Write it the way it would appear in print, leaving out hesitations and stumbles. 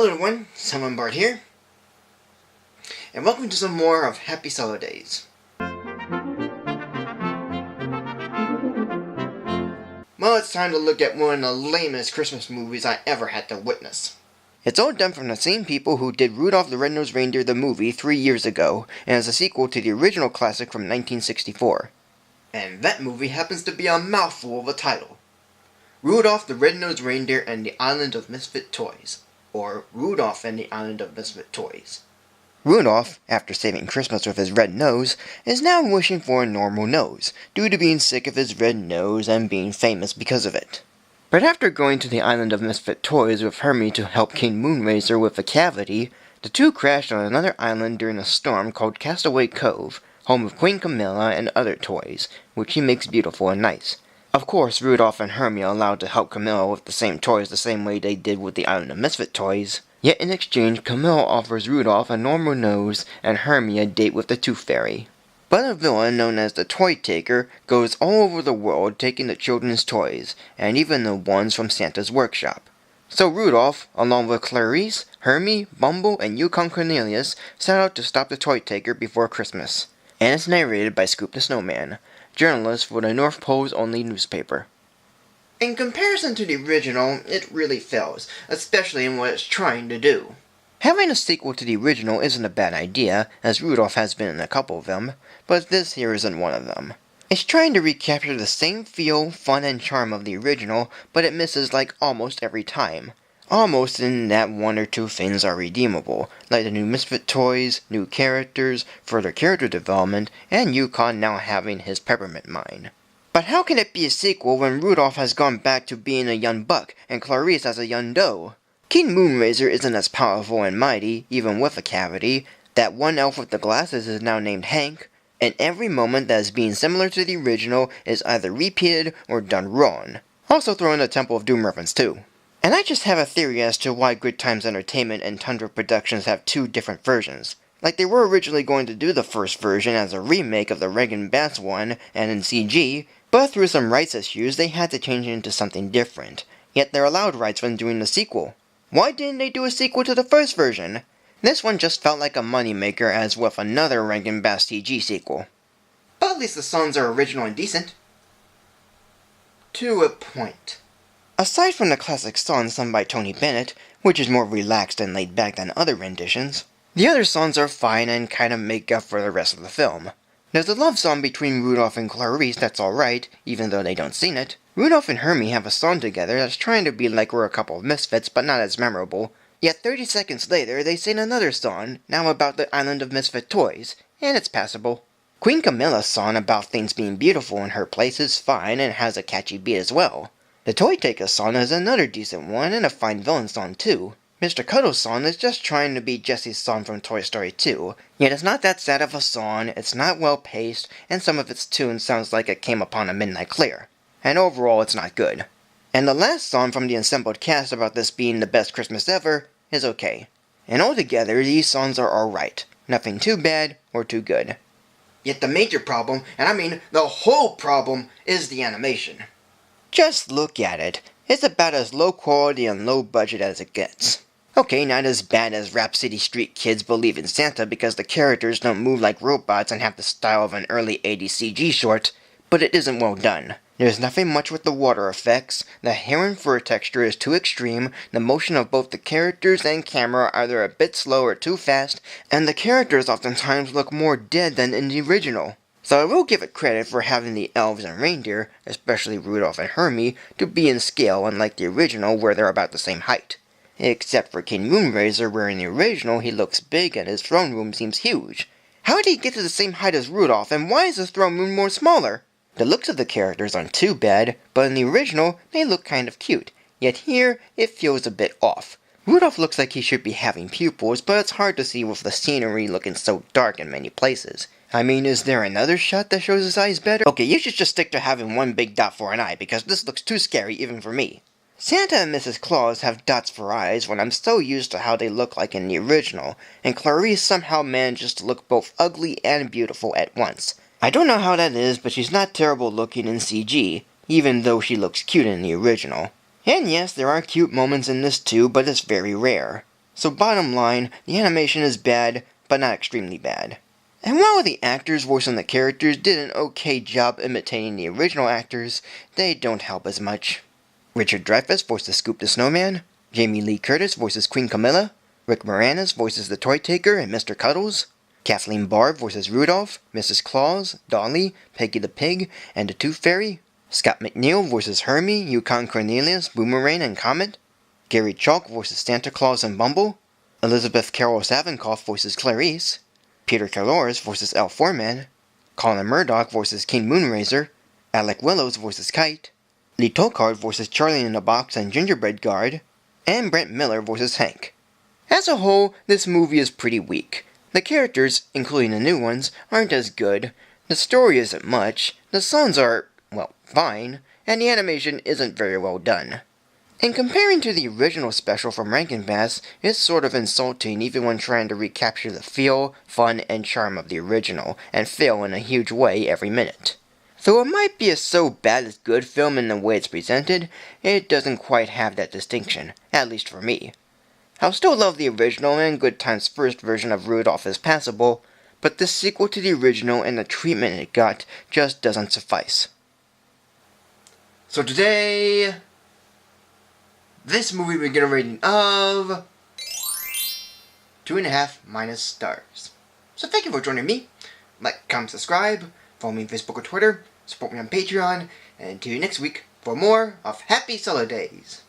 Hello everyone, Bart here, and welcome to some more of Happy Sulli-Days. Well, it's time to look at one of the lamest Christmas movies I ever had to witness. It's all done from the same people who did Rudolph the Red-Nosed Reindeer the movie 3 years ago, and is a sequel to the original classic from 1964. And that movie happens to be a mouthful of a title. Rudolph the Red-Nosed Reindeer and the Island of Misfit Toys, or Rudolph and the Island of Misfit Toys. Rudolph, after saving Christmas with his red nose, is now wishing for a normal nose, due to being sick of his red nose and being famous because of it. But after going to the Island of Misfit Toys with Hermie to help King Moonracer with a cavity, the two crashed on another island during a storm called Castaway Cove, home of Queen Camilla and other toys, which he makes beautiful and nice. Of course, Rudolph and Hermie are allowed to help Camilla with the same toys the same way they did with the Island of Misfit Toys. Yet in exchange, Camilla offers Rudolph a normal nose and Hermie a date with the Tooth Fairy. But a villain known as the Toy Taker goes all over the world taking the children's toys, and even the ones from Santa's workshop. So Rudolph, along with Clarice, Hermie, Bumble, and Yukon Cornelius, set out to stop the Toy Taker before Christmas. And it's narrated by Scoop the Snowman, journalist for the North Pole's only newspaper. In comparison to the original, it really fails, especially in what it's trying to do. Having a sequel to the original isn't a bad idea, as Rudolph has been in a couple of them, but this here isn't one of them. It's trying to recapture the same feel, fun, and charm of the original, but it misses like almost every time. Almost in that one or two things are redeemable, like the new Misfit Toys, new characters, further character development, and Yukon now having his peppermint mine. But how can it be a sequel when Rudolph has gone back to being a young buck, and Clarice as a young doe? King Moonracer isn't as powerful and mighty, even with a cavity, that one elf with the glasses is now named Hank, and every moment that is being similar to the original is either repeated or done wrong. Also throw in the Temple of Doom reference too. And I just have a theory as to why GoodTimes Entertainment and Tundra Productions have two different versions. Like they were originally going to do the first version as a remake of the Rankin Bass one and in CG, but through some rights issues they had to change it into something different. Yet they're allowed rights when doing the sequel. Why didn't they do a sequel to the first version? This one just felt like a moneymaker as with another Rankin Bass CG sequel. But at least the songs are original and decent. To a point. Aside from the classic song sung by Tony Bennett, which is more relaxed and laid back than other renditions, the other songs are fine and kind of make up for the rest of the film. There's a love song between Rudolph and Clarice that's alright, even though they don't sing it. Rudolph and Hermie have a song together that's trying to be like we're a couple of misfits but not as memorable. Yet 30 seconds later they sing another song, now about the Island of Misfit Toys, and it's passable. Queen Camilla's song about things being beautiful in her place is fine and has a catchy beat as well. The Toy Taker song is another decent one and a fine villain song too. Mr. Cuddle's song is just trying to be Jesse's song from Toy Story 2, yet it's not that sad of a song, it's not well paced, and some of its tunes sounds like it came upon a midnight clear. And overall it's not good. And the last song from the assembled cast about this being the best Christmas ever is okay. And altogether these songs are alright, nothing too bad or too good. Yet the major problem, and I mean the whole problem, is the animation. Just look at it. It's about as low quality and low budget as it gets. Okay, not as bad as Rap City Street Kids Believe in Santa because the characters don't move like robots and have the style of an early 80s CG short, but it isn't well done. There's nothing much with the water effects, the hair and fur texture is too extreme, the motion of both the characters and camera are either a bit slow or too fast, and the characters oftentimes look more dead than in the original. So I will give it credit for having the elves and reindeer, especially Rudolph and Hermie, to be in scale unlike the original where they're about the same height. Except for King Moonracer where in the original he looks big and his throne room seems huge. How did he get to the same height as Rudolph and why is his throne room more smaller? The looks of the characters aren't too bad, but in the original they look kind of cute, yet here it feels a bit off. Rudolph looks like he should be having pupils, but it's hard to see with the scenery looking so dark in many places. I mean, is there another shot that shows his eyes better? Okay, you should just stick to having one big dot for an eye, because this looks too scary even for me. Santa and Mrs. Claus have dots for eyes when I'm so used to how they look like in the original, and Clarice somehow manages to look both ugly and beautiful at once. I don't know how that is, but she's not terrible looking in CG, even though she looks cute in the original. And yes, there are cute moments in this too, but it's very rare. So bottom line, the animation is bad, but not extremely bad. And while the actors voicing the characters did an okay job imitating the original actors, they don't help as much. Richard Dreyfuss voices Scoop the Snowman, Jamie Lee Curtis voices Queen Camilla, Rick Moranis voices the Toy Taker and Mr. Cuddles, Kathleen Barr voices Rudolph, Mrs. Claus, Dolly, Peggy the Pig, and the Tooth Fairy, Scott McNeil voices Hermie, Yukon Cornelius, Boomerang, and Comet, Gary Chalk voices Santa Claus and Bumble, Elizabeth Carroll Savinkoff voices Clarice, Peter Kalores voices Al Foreman, Colin Murdoch voices King Moonrazer, Alec Willows voices Kite, Lee Tolkard voices Charlie in the Box and Gingerbread Guard, and Brent Miller voices Hank. As a whole, this movie is pretty weak. The characters, including the new ones, aren't as good, the story isn't much, the songs are, well, fine, and the animation isn't very well done. In comparing to the original special from Rankin Bass, it's sort of insulting even when trying to recapture the feel, fun, and charm of the original, and fail in a huge way every minute. Though it might be a so bad as good film in the way it's presented, it doesn't quite have that distinction, at least for me. I'll still love the original, and GoodTimes' first version of Rudolph is passable, but the sequel to the original and the treatment it got just doesn't suffice. So today, this movie we get a rating of 2.5 stars. So thank you for joining me. Like, comment, subscribe, follow me on Facebook or Twitter, support me on Patreon, and see you next week for more of Happy Sulli-Days.